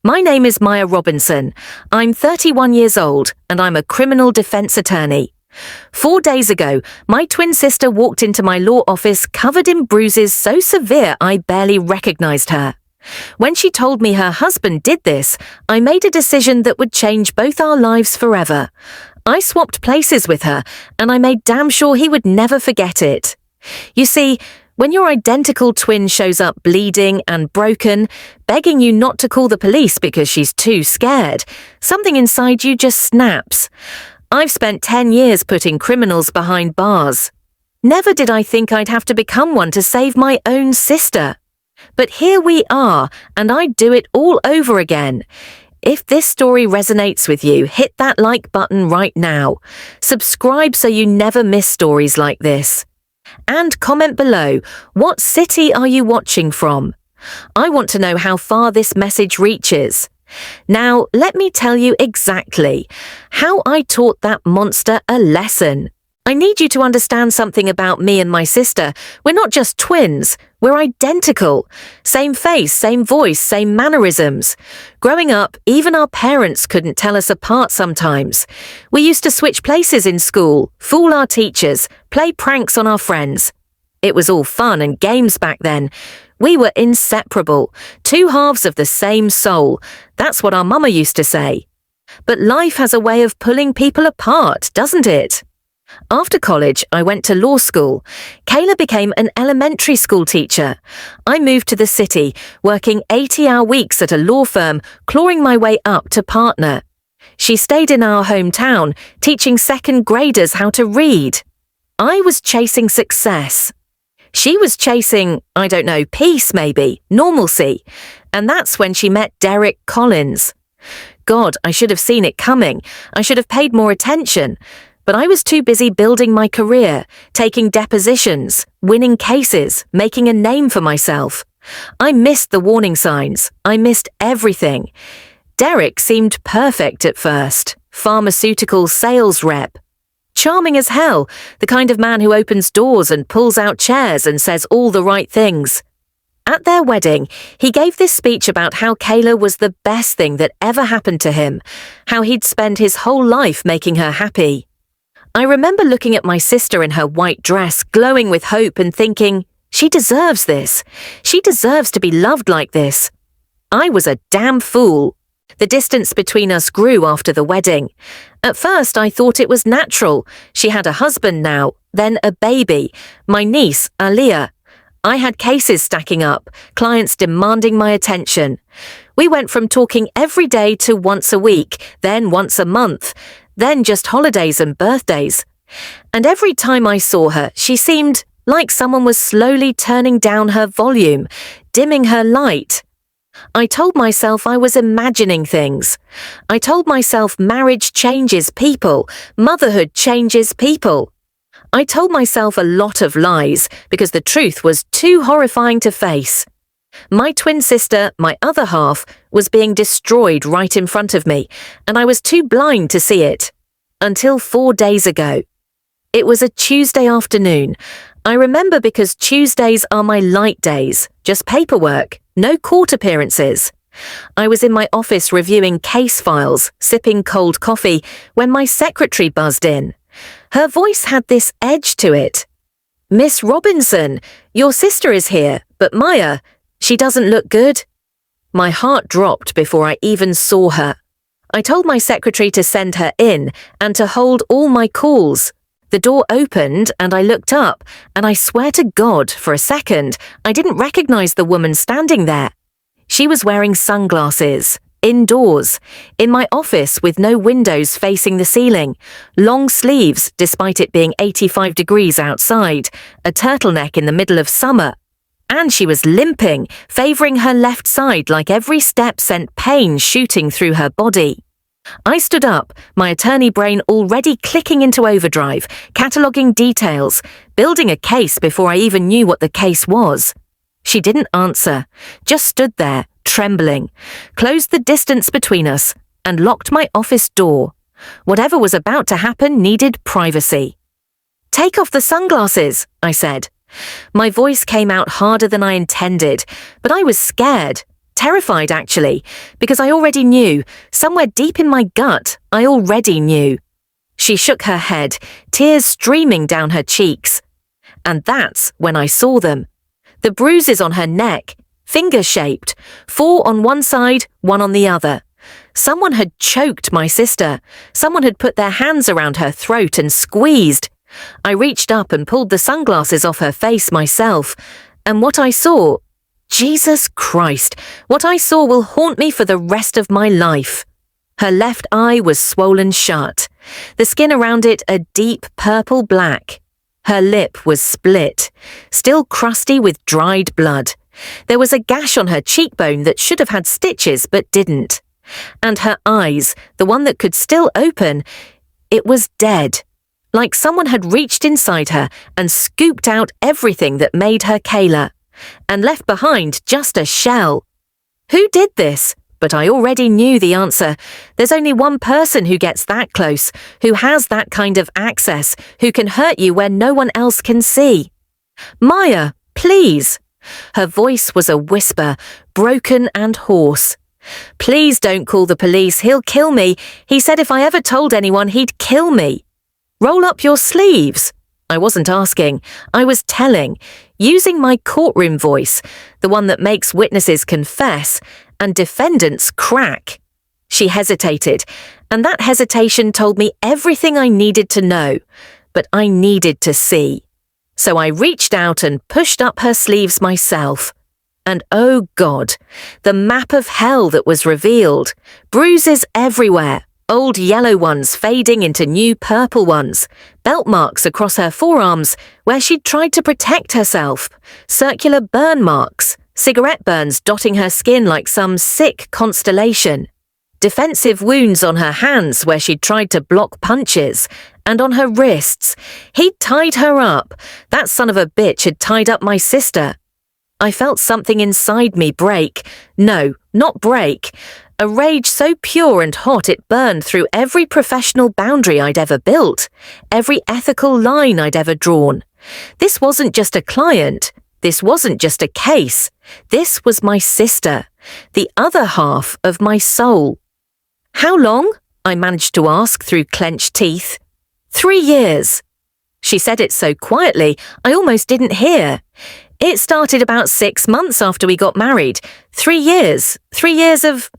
My name is Maya Robinson. I'm 31 years old and I'm a criminal defense attorney. 4 days ago, my twin sister walked into my law office covered in bruises so severe I barely recognized her. When she told me her husband did this, I made a decision that would change both our lives forever. I swapped places with her and I made damn sure he would never forget it. You see, when your identical twin shows up bleeding and broken, begging you not to call the police because she's too scared, something inside you just snaps. I've spent 10 years putting criminals behind bars. Never did I think I'd have to become one to save my own sister. But here we are, and I'd do it all over again. If this story resonates with you, hit that like button right now. Subscribe so you never miss stories like this. And comment below, what city are you watching from? I want to know how far this message reaches. Now, let me tell you exactly how I taught that monster a lesson. I need you to understand something about me and my sister. We're not just twins, we're identical. Same face, same voice, same mannerisms. Growing up, even our parents couldn't tell us apart sometimes. We used to switch places in school, fool our teachers, play pranks on our friends. It was all fun and games back then. We were inseparable, two halves of the same soul. That's what our mama used to say. But life has a way of pulling people apart, doesn't it? After college, I went to law school. Kayla became an elementary school teacher. I moved to the city, working 80-hour weeks at a law firm, clawing my way up to partner. She stayed in our hometown, teaching second graders how to read. I was chasing success. She was chasing, I don't know, peace maybe, normalcy. And that's when she met Derek Collins. God, I should have seen it coming. I should have paid more attention. But I was too busy building my career, taking depositions, winning cases, making a name for myself. I missed the warning signs. I missed everything. Derek seemed perfect at first. Pharmaceutical sales rep. Charming as hell, the kind of man who opens doors and pulls out chairs and says all the right things. At their wedding, he gave this speech about how Kayla was the best thing that ever happened to him, how he'd spend his whole life making her happy. I remember looking at my sister in her white dress, glowing with hope and thinking, she deserves this. She deserves to be loved like this. I was a damn fool. The distance between us grew after the wedding. At first, I thought it was natural. She had a husband now, then a baby, my niece, Aliyah. I had cases stacking up, clients demanding my attention. We went from talking every day to once a week, then once a month, then just holidays and birthdays. And every time I saw her, she seemed like someone was slowly turning down her volume, dimming her light. I told myself I was imagining things. I told myself marriage changes people, motherhood changes people. I told myself a lot of lies because the truth was too horrifying to face. My twin sister, my other half, was being destroyed right in front of me, and I was too blind to see it. Until 4 days ago. It was a Tuesday afternoon. I remember because Tuesdays are my light days, just paperwork, no court appearances. I was in my office reviewing case files, sipping cold coffee, when my secretary buzzed in. Her voice had this edge to it. "Miss Robinson, your sister is here, but Maya, she doesn't look good." My heart dropped before I even saw her. I told my secretary to send her in and to hold all my calls. The door opened and I looked up, and I swear to God, for a second, I didn't recognize the woman standing there. She was wearing sunglasses, indoors, in my office with no windows facing the ceiling, long sleeves despite it being 85 degrees outside, a turtleneck in the middle of summer. And she was limping, favoring her left side like every step sent pain shooting through her body. I stood up, my attorney brain already clicking into overdrive, cataloguing details, building a case before I even knew what the case was. She didn't answer, just stood there, trembling, closed the distance between us, and locked my office door. Whatever was about to happen needed privacy. "Take off the sunglasses," I said. My voice came out harder than I intended, but I was scared. Terrified, actually, because I already knew, somewhere deep in my gut, I already knew. She shook her head, tears streaming down her cheeks. And that's when I saw them. The bruises on her neck, finger-shaped, 4 on one side, 1 on the other. Someone had choked my sister. Someone had put their hands around her throat and squeezed. I reached up and pulled the sunglasses off her face myself. And what I saw, Jesus Christ, what I saw will haunt me for the rest of my life. Her left eye was swollen shut, the skin around it a deep purple black. Her lip was split, still crusty with dried blood. There was a gash on her cheekbone that should have had stitches but didn't. And her eyes, the one that could still open, it was dead. Like someone had reached inside her and scooped out everything that made her Kayla, and left behind just a shell. Who did this? But I already knew the answer. There's only one person who gets that close, who has that kind of access, who can hurt you where no one else can see. Maya, please. Her voice was a whisper, broken and hoarse. Please don't call the police, he'll kill me. He said if I ever told anyone, he'd kill me. Roll up your sleeves. I wasn't asking, I was telling, using my courtroom voice, the one that makes witnesses confess and defendants crack. She hesitated, and that hesitation told me everything I needed to know, but I needed to see. So I reached out and pushed up her sleeves myself. And oh God, the map of hell that was revealed. Bruises everywhere, old yellow ones fading into new purple ones, belt marks across her forearms where she'd tried to protect herself, circular burn marks, cigarette burns dotting her skin like some sick constellation, defensive wounds on her hands where she'd tried to block punches, and on her wrists. He'd tied her up. That son of a bitch had tied up my sister. I felt something inside me break. No, not break. A rage so pure and hot it burned through every professional boundary I'd ever built, every ethical line I'd ever drawn. This wasn't just a client. This wasn't just a case. This was my sister, the other half of my soul. How long? I managed to ask through clenched teeth. 3 years. She said it so quietly, I almost didn't hear. It started about 6 months after we got married. 3 years. 3 years of